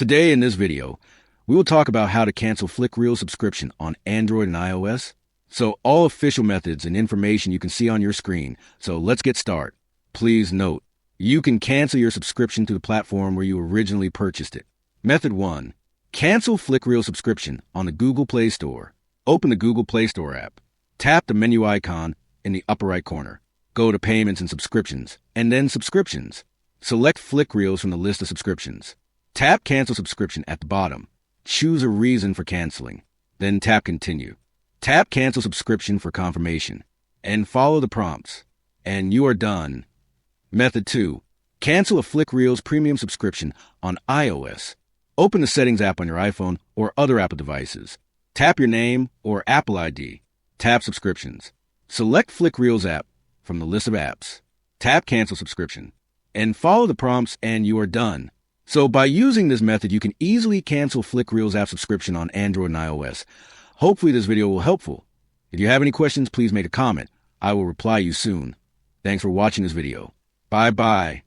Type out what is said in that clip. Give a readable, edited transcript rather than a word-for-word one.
Today in this video, we will talk about how to cancel FlickReels subscription on Android and iOS. So all official methods and information you can see on your screen. So let's get started. Please note, you can cancel your subscription to the platform where you originally purchased it. Method 1. Cancel FlickReels subscription on the Google Play Store. Open the Google Play Store app. Tap the menu icon in the upper right corner. Go to Payments and Subscriptions, and then Subscriptions. Select FlickReels from the list of subscriptions. Tap Cancel Subscription at the bottom. Choose a reason for canceling. Then tap Continue. Tap Cancel Subscription for confirmation. And follow the prompts. And you are done. Method 2. Cancel a FlickReels Premium subscription on iOS. Open the Settings app on your iPhone or other Apple devices. Tap your name or Apple ID. Tap Subscriptions. Select FlickReels app from the list of apps. Tap Cancel Subscription. And follow the prompts and you are done. So by using this method, you can easily cancel FlickReels app subscription on Android and iOS. Hopefully this video will be helpful. If you have any questions, please make a comment. I will reply you soon. Thanks for watching this video. Bye-bye.